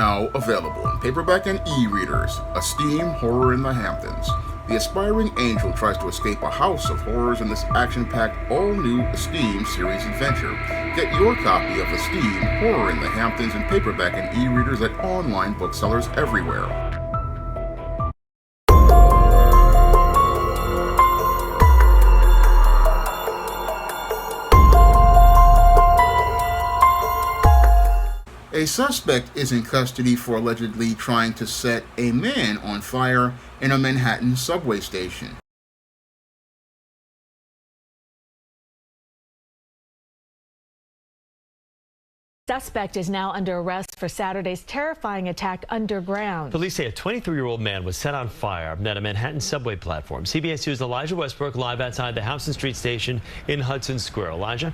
now available in paperback and e-readers. A Steam Horror in the Hamptons. The aspiring angel tries to escape a house of horrors in this action-packed, all-new Esteem series adventure. Get your copy of Esteem Horror in the Hamptons in paperback and e-readers at online booksellers everywhere. A suspect is in custody for allegedly trying to set a man on fire in a Manhattan subway station. Suspect is now under arrest for Saturday's terrifying attack underground. Police say a 23-year-old man was set on fire at a Manhattan subway platform. CBS 2's Elijah Westbrook live outside the Houston Street station in Hudson Square. Elijah?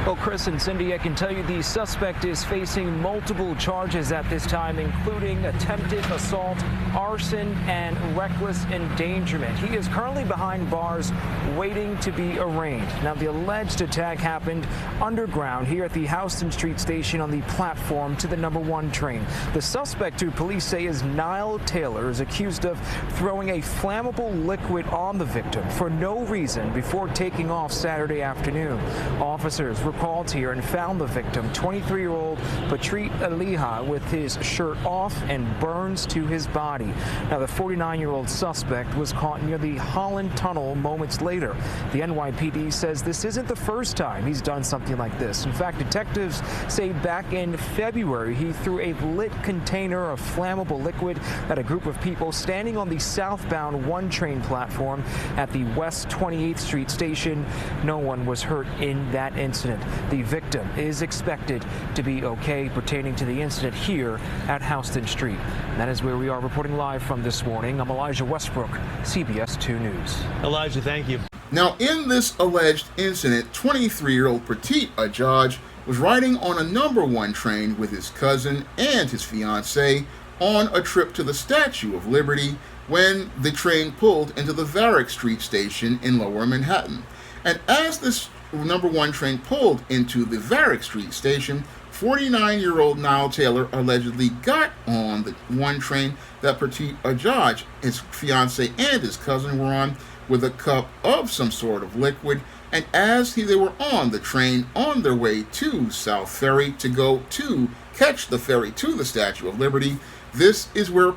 Well, Chris and Cindy, I can tell you the suspect is facing multiple charges at this time, including attempted assault, arson, and reckless endangerment. He is currently behind bars waiting to be arraigned. Now, the alleged attack happened underground here at the Houston Street station on the platform to the number 1 train. The suspect, who police say is Niall Taylor, is accused of throwing a flammable liquid on the victim for no reason before taking off Saturday afternoon. Officers were called here and found the victim, 23-year-old Patrit Aliha, with his shirt off and burns to his body. Now, the 49-year-old suspect was caught near the Holland Tunnel moments later. The NYPD says this isn't the first time he's done something like this. In fact, detectives say back in February he threw a lit container of flammable liquid at a group of people standing on the southbound 1 train platform at the West 28th Street station. No one was hurt in that incident. The victim is expected to be okay pertaining to the incident here at Houston Street. And that is where we are reporting live from this morning. I'm Elijah Westbrook, CBS 2 News. Elijah, thank you. Now, in this alleged incident, 23-year-old Prateek Ajaj was riding on a number 1 train with his cousin and his fiancée on a trip to the Statue of Liberty when the train pulled into the Varick Street station in Lower Manhattan. And as this number 1 train pulled into the Varick Street station, 49-year-old Niall Taylor allegedly got on the 1 train that Prateek Ajaj, his fiancée, and his cousin were on with a cup of some sort of liquid. And as they were on the train on their way to South Ferry to go to catch the ferry to the Statue of Liberty, this is where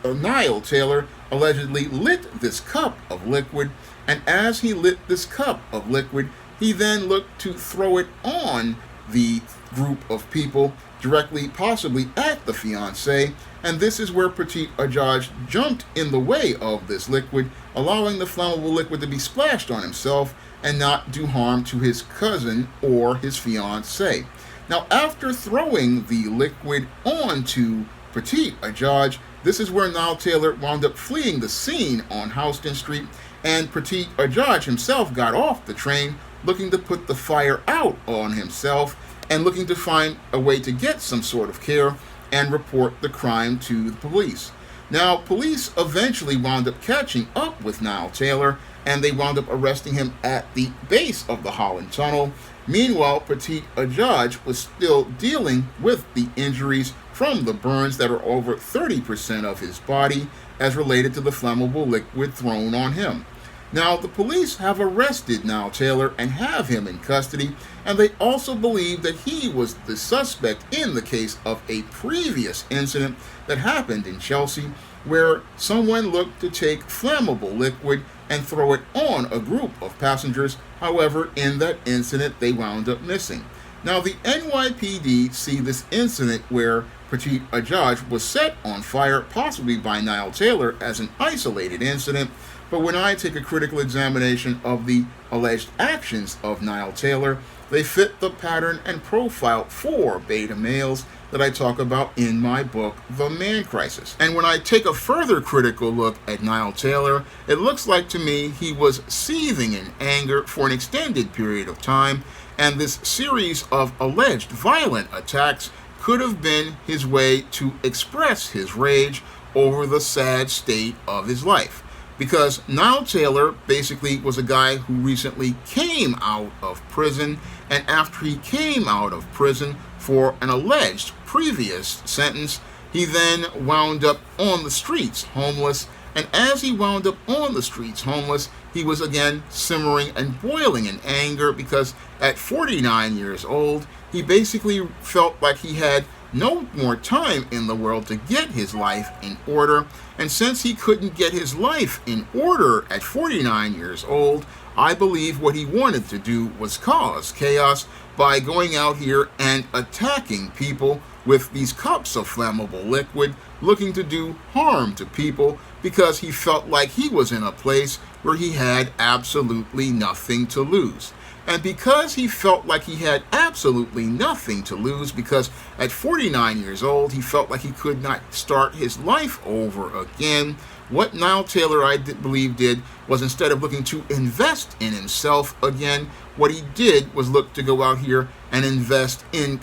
Niall Taylor allegedly lit this cup of liquid. And as he lit this cup of liquid, he then looked to throw it on the group of people, directly possibly at the fiancé, and this is where Prateek Ajaj jumped in the way of this liquid, allowing the flammable liquid to be splashed on himself and not do harm to his cousin or his fiancé. Now, after throwing the liquid onto Prateek Ajaj, this is where Niall Taylor wound up fleeing the scene on Houston Street, and Prateek Ajaj himself got off the train, looking to put the fire out on himself and looking to find a way to get some sort of care and report the crime to the police. Now, police eventually wound up catching up with Niall Taylor, and they wound up arresting him at the base of the Holland Tunnel. Meanwhile, Prateek Ajaj was still dealing with the injuries from the burns that are over 30% of his body as related to the flammable liquid thrown on him. Now, the police have arrested Niall Taylor and have him in custody, and they also believe that he was the suspect in the case of a previous incident that happened in Chelsea, where someone looked to take flammable liquid and throw it on a group of passengers. However, in that incident, they wound up missing. Now, the NYPD see this incident where Prateek Ajaj was set on fire, possibly by Niall Taylor, as an isolated incident. But when I take a critical examination of the alleged actions of Niall Taylor, they fit the pattern and profile for beta males that I talk about in my book, The Man Crisis. And when I take a further critical look at Niall Taylor, it looks like to me he was seething in anger for an extended period of time, and this series of alleged violent attacks could have been his way to express his rage over the sad state of his life. Because Niall Taylor basically was a guy who recently came out of prison, and after he came out of prison, for an alleged previous sentence. He then wound up on the streets, homeless, and as he wound up on the streets, homeless, he was again simmering and boiling in anger because at 49 years old, he basically felt like he had no more time in the world to get his life in order. And since he couldn't get his life in order at 49 years old, I believe what he wanted to do was cause chaos by going out here and attacking people with these cups of flammable liquid, looking to do harm to people because he felt like he was in a place where he had absolutely nothing to lose. And because he felt like he had absolutely nothing to lose, because at 49 years old, he felt like he could not start his life over again, what Niall Taylor, I believe, did was instead of looking to invest in himself again, what he did was look to go out here and invest in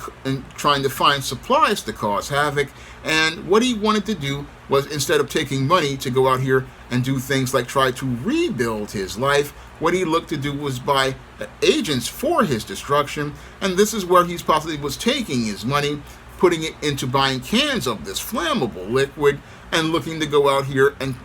trying to find supplies to cause havoc. And what he wanted to do was, instead of taking money to go out here and do things like try to rebuild his life, what he looked to do was buy agents for his destruction. And this is where he's possibly was taking his money, putting it into buying cans of this flammable liquid and looking to go out here and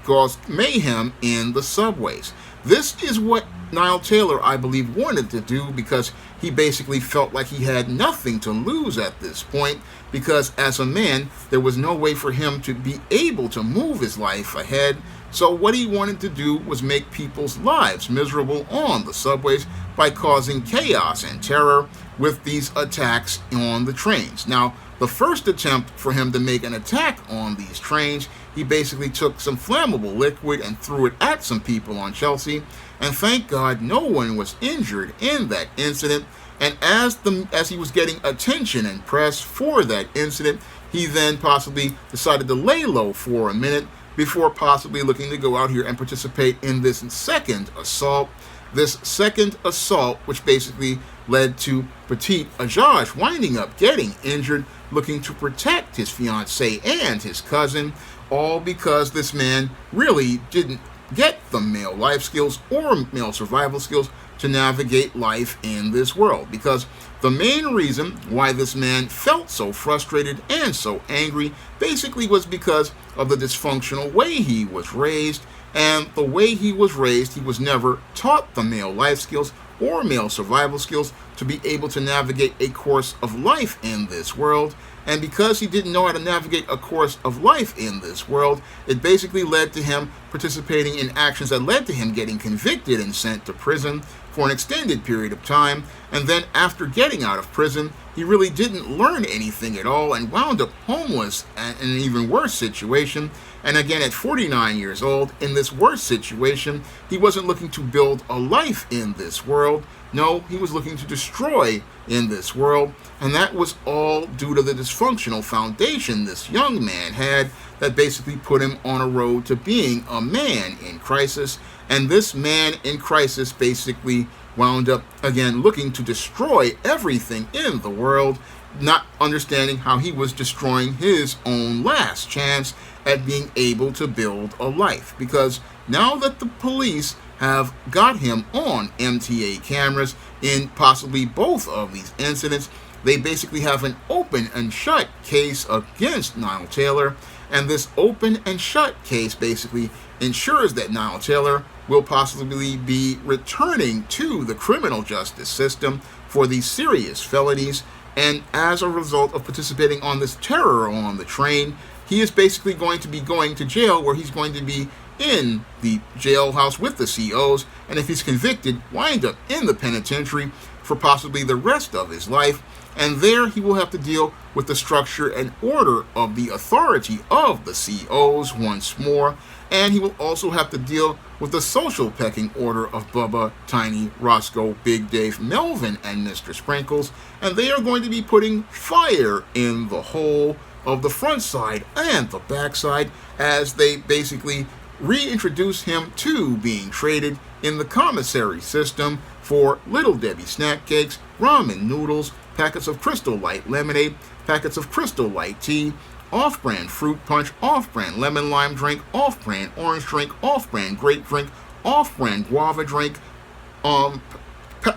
cause mayhem in the subways. This is what Niall Taylor, I believe, wanted to do because he basically felt like he had nothing to lose at this point, because as a man, there was no way for him to be able to move his life ahead. So what he wanted to do was make people's lives miserable on the subways by causing chaos and terror with these attacks on the trains. Now, the first attempt for him to make an attack on these trains, he basically took some flammable liquid and threw it at some people on Chelsea. And thank God no one was injured in that incident. And as he was getting attention and press for that incident, he then possibly decided to lay low for a minute before possibly looking to go out here and participate in this second assault. This second assault, which basically led to Petit Ajaj winding up getting injured, looking to protect his fiancée and his cousin, all because this man really didn't get the male life skills or male survival skills to navigate life in this world. Because the main reason why this man felt so frustrated and so angry basically was because of the dysfunctional way he was raised. And the way he was raised, he was never taught the male life skills or male survival skills to be able to navigate a course of life in this world. And because he didn't know how to navigate a course of life in this world, it basically led to him participating in actions that led to him getting convicted and sent to prison for an extended period of time. And then after getting out of prison, he really didn't learn anything at all and wound up homeless and in an even worse situation. And again, at 49 years old, in this worse situation, he wasn't looking to build a life in this world. No, he was looking to destroy in this world. And that was all due to the dysfunctional foundation this young man had that basically put him on a road to being a man in crisis. And this man in crisis basically wound up, again, looking to destroy everything in the world, not understanding how he was destroying his own last chance at being able to build a life. Because now that the police have got him on MTA cameras in possibly both of these incidents, they basically have an open and shut case against Niall Taylor. And this open and shut case basically ensures that Niall Taylor will possibly be returning to the criminal justice system for these serious felonies. And as a result of participating on this terror on the train, he is basically going to be going to jail, where he's going to be in the jailhouse with the COs, and if he's convicted, wind up in the penitentiary for possibly the rest of his life. And there he will have to deal with the structure and order of the authority of the COs once more. And he will also have to deal with the social pecking order of Bubba, Tiny, Roscoe, Big Dave, Melvin, and Mr. Sprinkles. And they are going to be putting fire in the whole of the front side and the back side as they basically reintroduce him to being traded in the commissary system for Little Debbie snack cakes, ramen noodles, packets of Crystal Light lemonade, packets of Crystal Light tea, off-brand fruit punch, off-brand lemon lime drink, off-brand orange drink, off-brand grape drink, off-brand guava drink,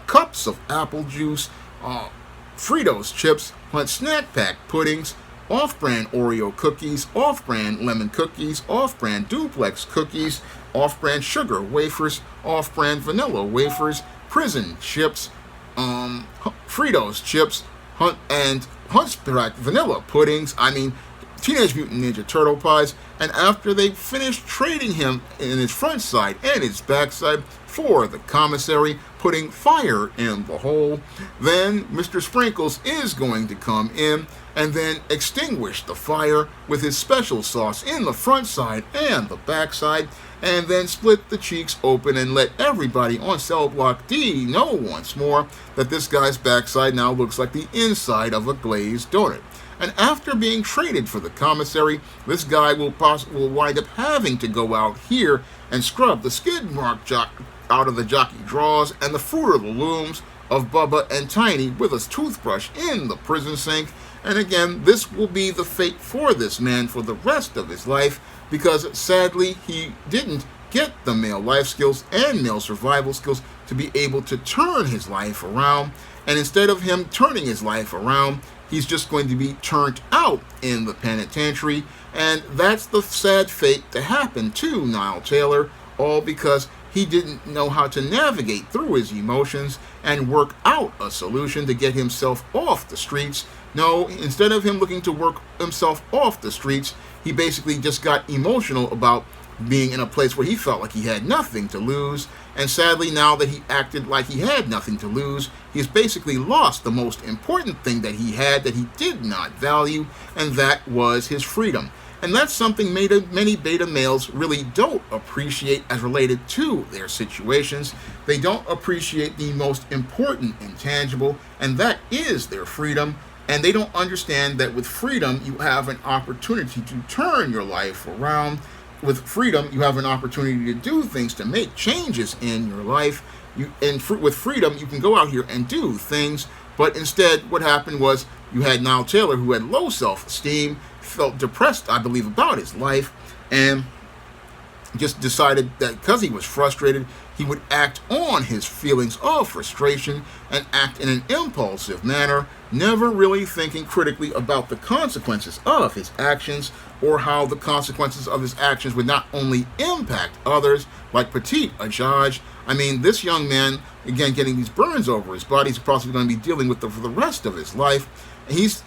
cups of apple juice, Fritos chips, Hunt snack pack puddings, off-brand Oreo cookies, off-brand lemon cookies, off-brand duplex cookies, off-brand sugar wafers, off-brand vanilla wafers, prison chips, Fritos chips, Hunt's vanilla puddings. Teenage Mutant Ninja Turtle pies. And after they finished trading him in his front side and his backside for the commissary, putting fire in the hole, then Mr. Sprinkles is going to come in and then extinguish the fire with his special sauce in the front side and the back side, and then split the cheeks open and let everybody on cell block D know once more that this guy's backside now looks like the inside of a glazed donut. And after being traded for the commissary, this guy will wind up having to go out here and scrub the skid mark out of the jockey drawers and the Fruit of the Looms of Bubba and Tiny with a toothbrush in the prison sink. And again, this will be the fate for this man for the rest of his life, because sadly he didn't get the male life skills and male survival skills to be able to turn his life around. And instead of him turning his life around, he's just going to be turned out in the penitentiary. And that's the sad fate to happen to Niall Taylor, all because he didn't know how to navigate through his emotions and work out a solution to get himself off the streets. No, instead of him looking to work himself off the streets, he basically just got emotional about being in a place where he felt like he had nothing to lose. And sadly, now that he acted like he had nothing to lose, he's basically lost the most important thing that he had that he did not value, and that was his freedom. And that's something many beta males really don't appreciate as related to their situations. They don't appreciate the most important intangible, and that is their freedom. And they don't understand that with freedom, you have an opportunity to turn your life around. With freedom, you have an opportunity to do things, to make changes in your life. With freedom, you can go out here and do things. But instead, what happened was you had Niall Taylor, who had low self-esteem, felt depressed, I believe, about his life, and just decided that because he was frustrated, he would act on his feelings of frustration and act in an impulsive manner, never really thinking critically about the consequences of his actions, or how the consequences of his actions would not only impact others, like Petit Ajaj. This young man, again, getting these burns over his body, he's possibly going to be dealing with for the rest of his life. He's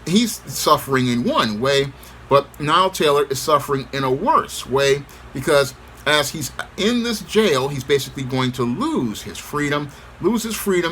suffering in one way, but Niall Taylor is suffering in a worse way, because as he's in this jail, he's basically going to lose his freedom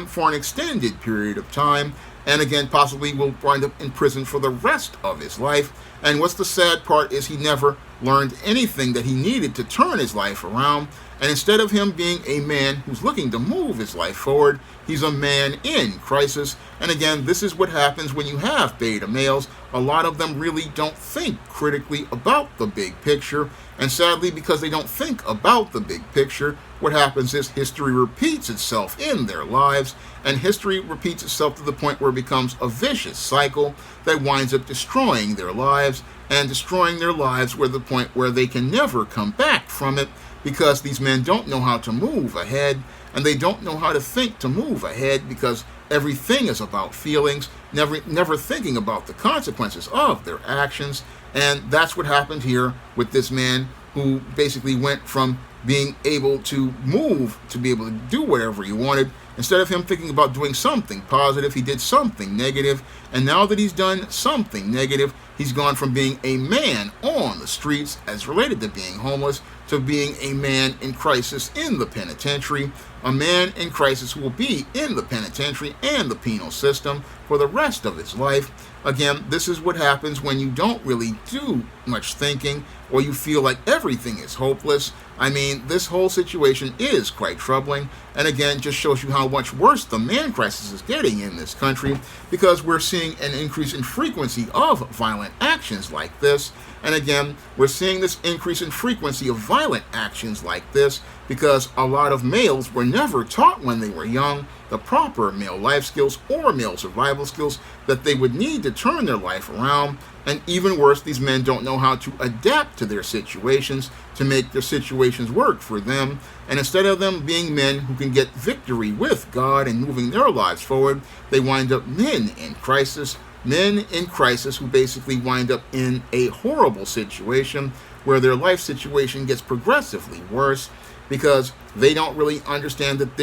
for an extended period of time, and again, possibly will wind up in prison for the rest of his life. And what's the sad part is he never learned anything that he needed to turn his life around. And instead of him being a man who's looking to move his life forward, he's a man in crisis. And again, this is what happens when you have beta males. A lot of them really don't think critically about the big picture. And sadly, because they don't think about the big picture, what happens is history repeats itself in their lives. And history repeats itself to the point where it becomes a vicious cycle that winds up destroying their lives, and destroying their lives where the point where they can never come back from it, because these men don't know how to move ahead, and they don't know how to think to move ahead, because everything is about feelings, never thinking about the consequences of their actions. And that's what happened here with this man, who basically went from being able to move to be able to do whatever he wanted. Instead of him thinking about doing something positive, he did something negative. And now that he's done something negative, he's gone from being a man on the streets as related to being homeless to being a man in crisis in the penitentiary. A man in crisis who will be in the penitentiary and the penal system for the rest of his life. Again, this is what happens when you don't really do much thinking, or you feel like everything is hopeless. This whole situation is quite troubling, and again, just shows you how much worse the man crisis is getting in this country, because we're seeing an increase in frequency of violent actions like this. And again, we're seeing this increase in frequency of violence violent actions like this because a lot of males were never taught when they were young the proper male life skills or male survival skills that they would need to turn their life around. And even worse, these men don't know how to adapt to their situations to make their situations work for them. And instead of them being men who can get victory with God and moving their lives forward, they wind up men in crisis who basically wind up in a horrible situation where their life situation gets progressively worse because they don't really understand that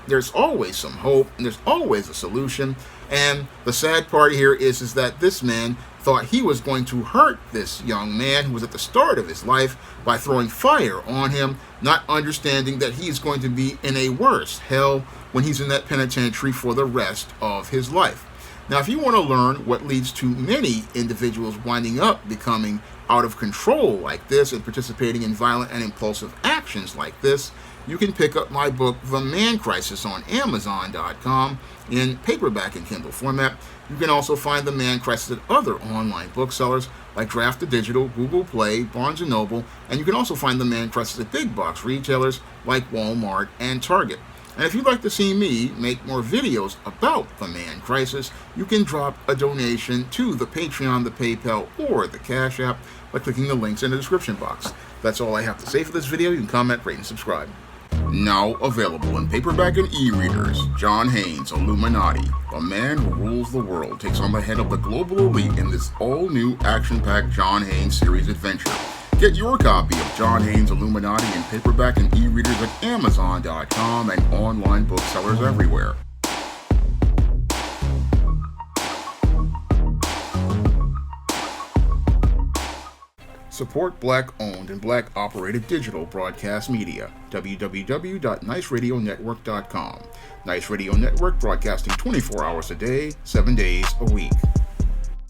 there's always some hope and there's always a solution. And the sad part here is that this man thought he was going to hurt this young man who was at the start of his life by throwing fire on him, not understanding that he's going to be in a worse hell when he's in that penitentiary for the rest of his life. Now, if you want to learn what leads to many individuals winding up becoming out of control like this and participating in violent and impulsive actions like this, you can pick up my book, The Man Crisis, on Amazon.com in paperback and Kindle format. You can also find The Man Crisis at other online booksellers like Draft to Digital, Google Play, Barnes & Noble, and you can also find The Man Crisis at big box retailers like Walmart and Target. And if you'd like to see me make more videos about The Man Crisis, you can drop a donation to the Patreon, the PayPal, or the Cash App by clicking the links in the description box. That's all I have to say for this video. You can comment, rate, and subscribe. Now available in paperback and e-readers, John Haynes' Illuminati, the man who rules the world, takes on the head of the global elite in this all-new action-packed John Haynes series adventure. Get your copy of John Haynes' Illuminati in paperback and e-readers at Amazon.com and online booksellers everywhere. Support Black-owned and Black-operated digital broadcast media. www.niceradionetwork.com. Nice Radio Network, broadcasting 24 hours a day, 7 days a week.